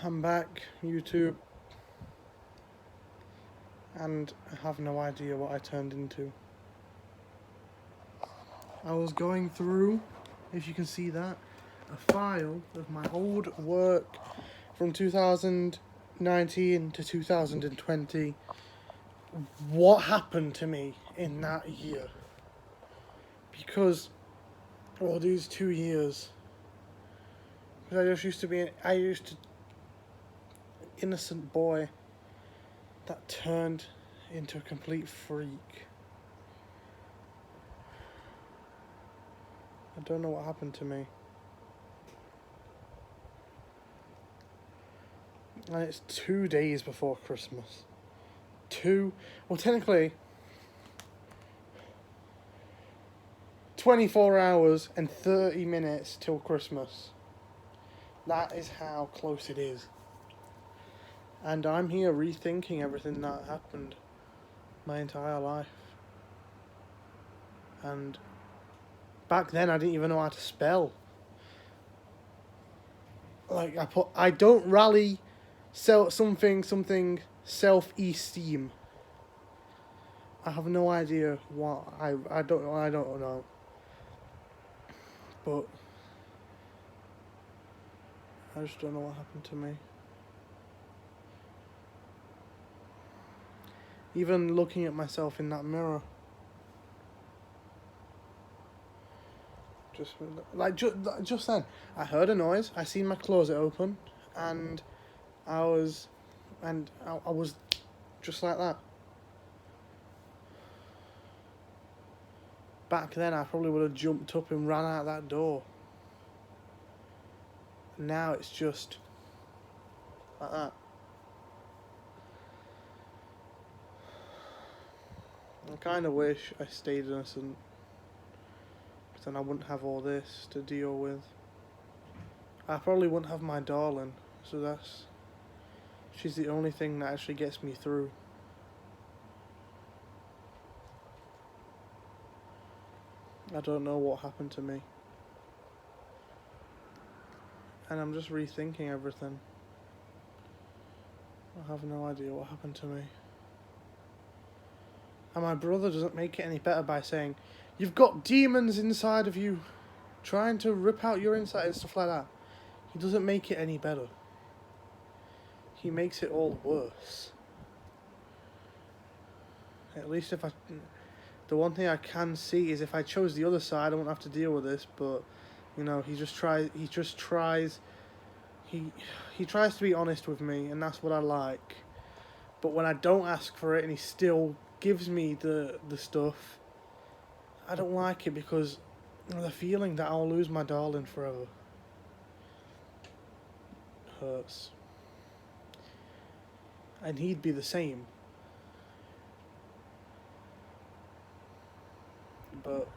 I'm back, YouTube, and I have no idea what I turned into. I was going through, if you can see that, a file of my old work from 2019 to 2020. What happened to me in that year? Because all these 2 years, because I used to innocent boy that turned into a complete freak. I don't know what happened to me. And it's 2 days before Christmas. Technically, 24 hours and 30 minutes till Christmas. That is how close it is. And I'm here rethinking everything that happened my entire life. And back then I didn't even know how to spell. Like I don't rally something self-esteem. I have no idea what I don't know. But I just don't know what happened to me. Even looking at myself in that mirror. Just then, I heard a noise. I seen my closet open, and I was just like that. Back then, I probably would have jumped up and ran out that door. Now it's just like that. I kind of wish I stayed innocent, because then I wouldn't have all this to deal with. I probably wouldn't have my darling, so she's the only thing that actually gets me through. I don't know what happened to me. And I'm just rethinking everything. I have no idea what happened to me. And my brother doesn't make it any better by saying, "You've got demons inside of you, trying to rip out your inside," and stuff like that. He doesn't make it any better. He makes it all worse. At least the one thing I can see is if I chose the other side, I wouldn't have to deal with this. But he tries to be honest with me, and that's what I like. But when I don't ask for it and he still gives me the stuff, I don't like it, because the feeling that I'll lose my darling forever hurts. And he'd be the same. But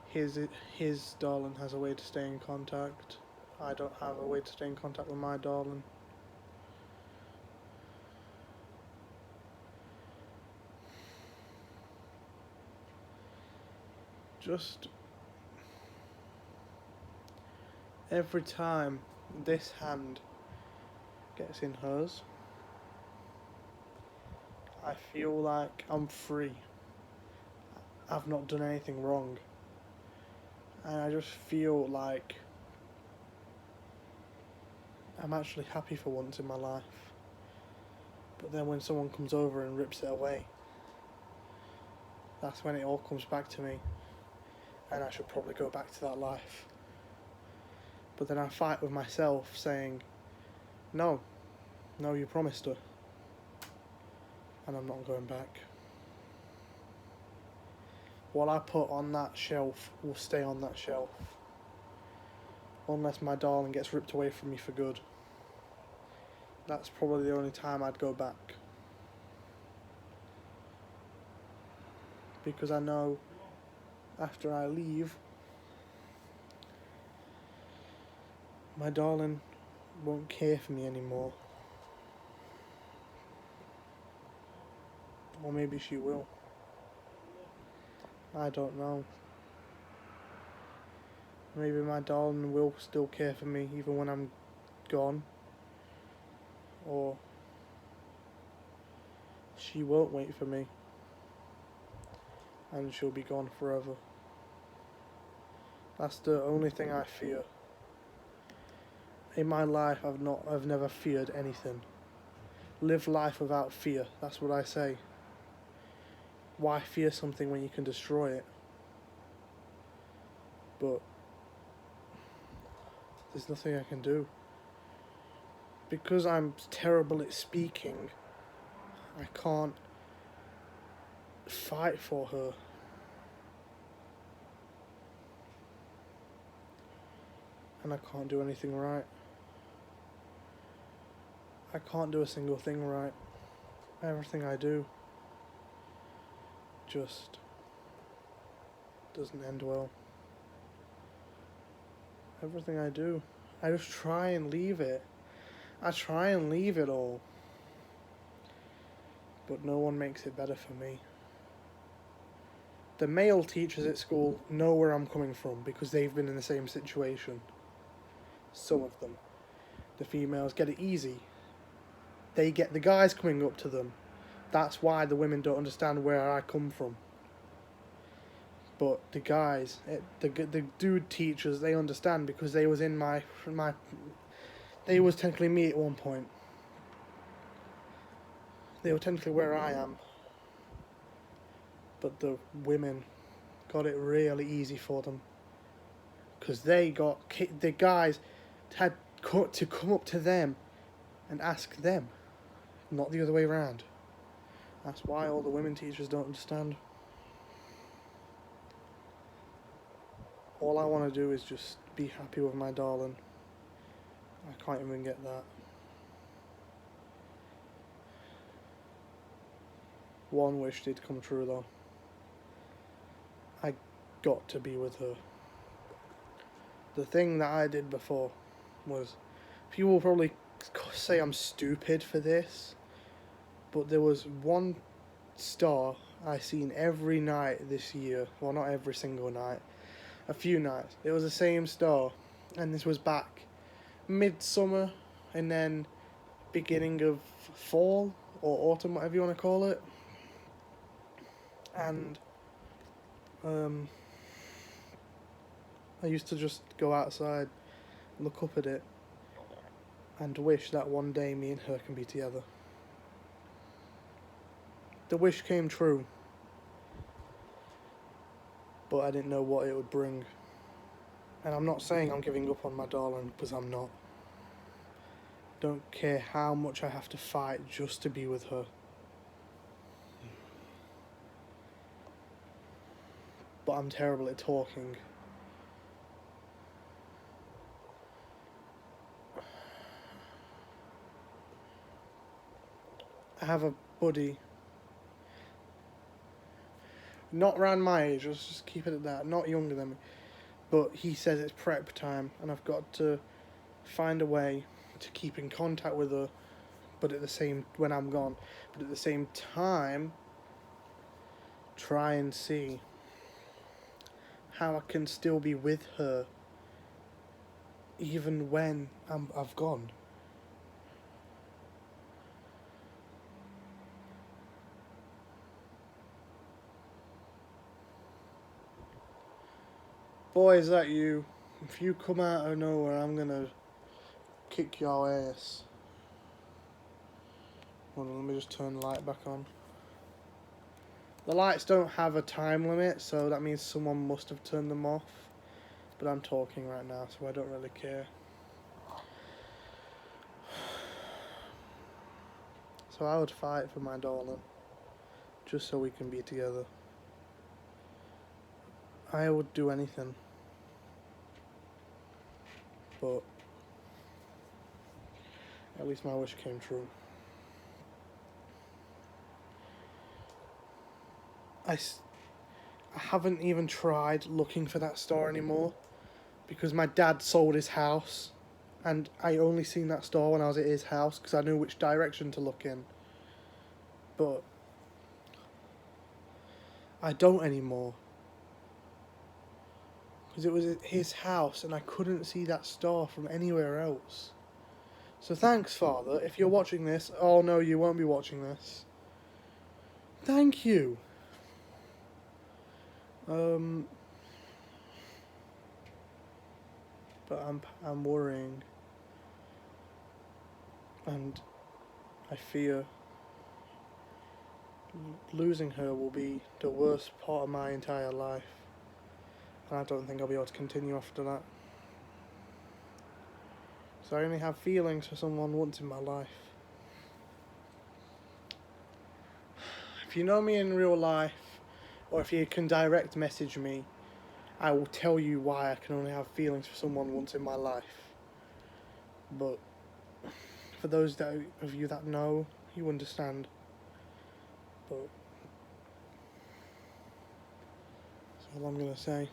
his darling has a way to stay in contact. I don't have a way to stay in contact with my darling. Just every time this hand gets in hers, I feel like I'm free. I've not done anything wrong. And I just feel like I'm actually happy for once in my life. But then when someone comes over and rips it away, that's when it all comes back to me. And I should probably go back to that life. But then I fight with myself saying, no, you promised her. And I'm not going back. What I put on that shelf will stay on that shelf. Unless my darling gets ripped away from me for good. That's probably the only time I'd go back. Because I know after I leave, my darling won't care for me anymore. Or maybe she will. I don't know. Maybe my darling will still care for me even when I'm gone. or she won't wait for me, and she'll be gone forever. That's the only thing I fear. In my life, I've never feared anything. Live life without fear. That's what I say. Why fear something when you can destroy it? But there's nothing I can do. Because I'm terrible at speaking, I can't fight for her. And I can't do anything right. I can't do a single thing right. Everything I do just doesn't end well. Everything I do, I just try and leave it. I try and leave it all. But no one makes it better for me. The male teachers at school know where I'm coming from because they've been in the same situation. Some of them. The females get it easy. They get the guys coming up to them. That's why the women don't understand where I come from. But the guys, the dude teachers, they understand because they was in they was technically me at one point. They were technically where I am. But the women got it really easy for them. Because the guys had to come up to them and ask them, not the other way around. That's why all the women teachers don't understand. All I want to do is just be happy with my darling. I can't even get that. One wish did come true though. I got to be with her. The thing that I did before was, people will probably say I'm stupid for this, but there was one star I seen every night this year. Well, not every single night. A few nights. It was the same star, and this was back midsummer, and then beginning of fall or autumn, whatever you want to call it. And I used to just go outside, look up at it, and wish that one day me and her can be together. The wish came true, but I didn't know what it would bring. And I'm not saying I'm giving up on my darling, because I'm not. Don't care how much I have to fight just to be with her. But I'm terrible at talking. I have a buddy, not around my age, let's just keep it at that, not younger than me, but he says it's prep time, and I've got to find a way to keep in contact with her, but at the same, when I'm gone, but at the same time, try and see how I can still be with her, even when I've gone. Boy, is that you? If you come out of nowhere, I'm gonna kick your ass. Hold on, let me just turn the light back on. The lights don't have a time limit, so that means someone must have turned them off. But I'm talking right now, so I don't really care. So I would fight for my darling, just so we can be together. I would do anything. But at least my wish came true. I haven't even tried looking for that store anymore because my dad sold his house and I only seen that store when I was at his house because I knew which direction to look in. But I don't anymore because it was at his house and I couldn't see that store from anywhere else. So thanks, Father. If you're watching this, oh no, you won't be watching this. Thank you. But I'm worrying, and I fear losing her will be the worst part of my entire life, and I don't think I'll be able to continue after that. So I only have feelings for someone once in my life. If you know me in real life, or if you can direct message me, I will tell you why I can only have feelings for someone once in my life. But for those of you that know, you understand. But that's all I'm gonna say.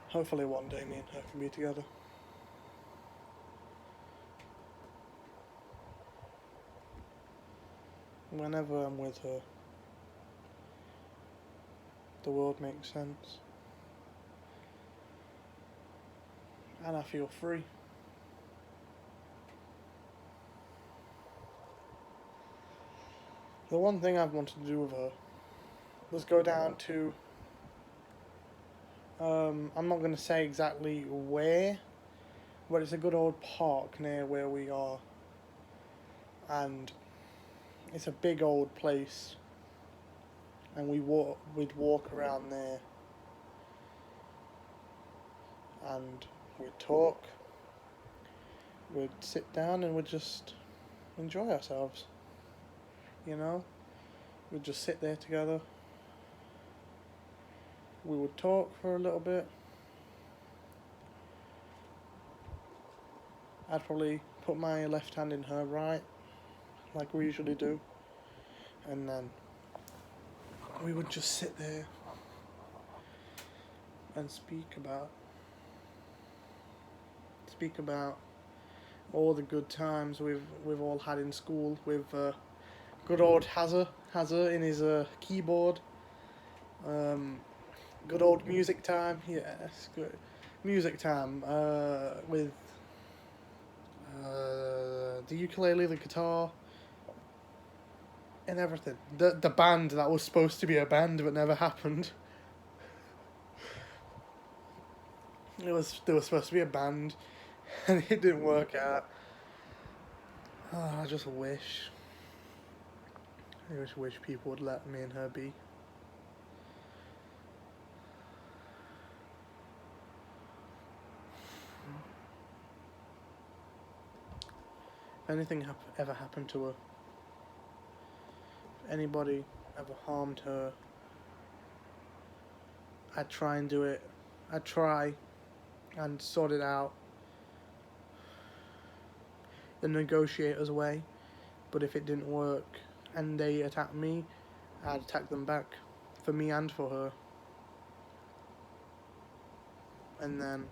Hopefully one day me and her can be together. Whenever I'm with her, the world makes sense. And I feel free. The one thing I've wanted to do with her was go down to, I'm not going to say exactly where, but it's a good old park near where we are. And it's a big old place. And we'd walk around there. And we'd talk. We'd sit down and we'd just enjoy ourselves. You know? We'd just sit there together. We would talk for a little bit. I'd probably put my left hand in her right, like we usually do. And then we would just sit there and speak about all the good times we've all had in school with good old Hazza in his keyboard. Good old music time, yes, good music time with the ukulele, the guitar, and everything. The band that was supposed to be a band but never happened. There was supposed to be a band, and it didn't work out. Oh, I just wish. I just wish people would let me and her be. If anything ever happened to her, if anybody ever harmed her, I'd try and do it. I'd try and sort it out the negotiator's way. But if it didn't work and they attacked me, I'd attack them back, for me and for her. And then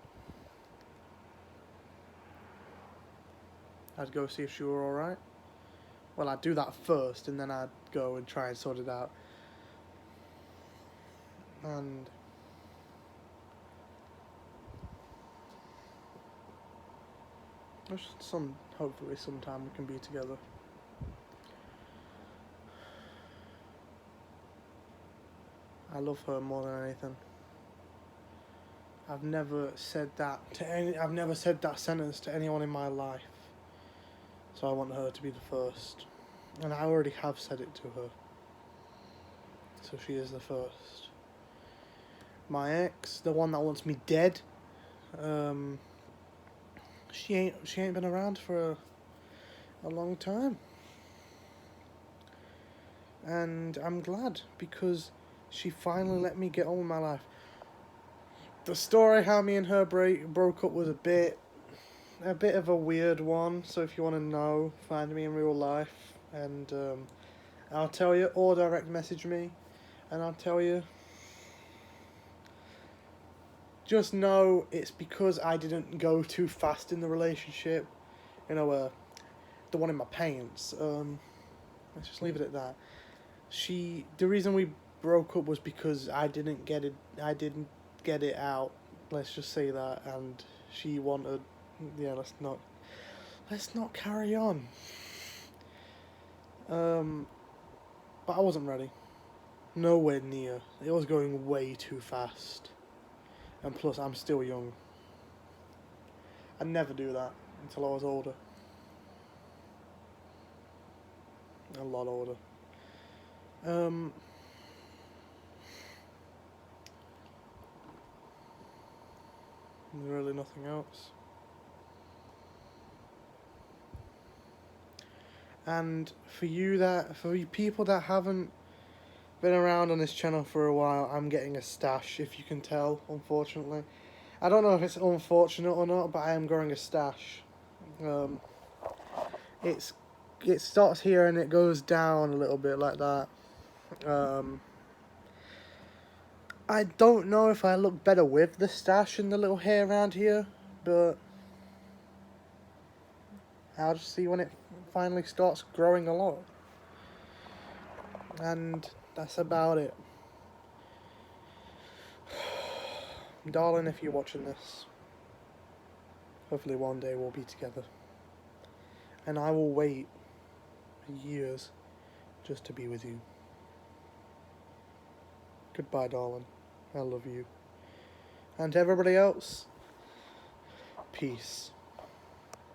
I'd go see if she were alright. Well, I'd do that first, and then I'd go and try and sort it out. And hopefully sometime we can be together. I love her more than anything. I've never said that sentence to anyone in my life. So I want her to be the first. And I already have said it to her. So she is the first. My ex, the one that wants me dead, she ain't been around for a long time. And I'm glad, because she finally let me get on with my life. The story how me and her broke up was a bit of a weird one, so if you want to know, find me in real life, and I'll tell you, or direct message me, and I'll tell you. Just know it's because I didn't go too fast in the relationship. You know, the one in my pants. Let's just leave it at that. The reason we broke up was because I didn't get it out. Let's just say that, and she wanted yeah, let's not carry on. But I wasn't ready. Nowhere near. It was going way too fast. And plus, I'm still young. I'd never do that until I was older. A lot older. There's really nothing else. And for you people that haven't been around on this channel for a while, I'm getting a stash, if you can tell, unfortunately. I don't know if it's unfortunate or not, but I am growing a stash. It starts here and it goes down a little bit like that. I don't know if I look better with the stash and the little hair around here, but I'll just see when it finally starts growing a lot. And that's about it. Darling, if you're watching this, hopefully one day we'll be together. And I will wait years just to be with you. Goodbye, darling. I love you. And to everybody else, peace.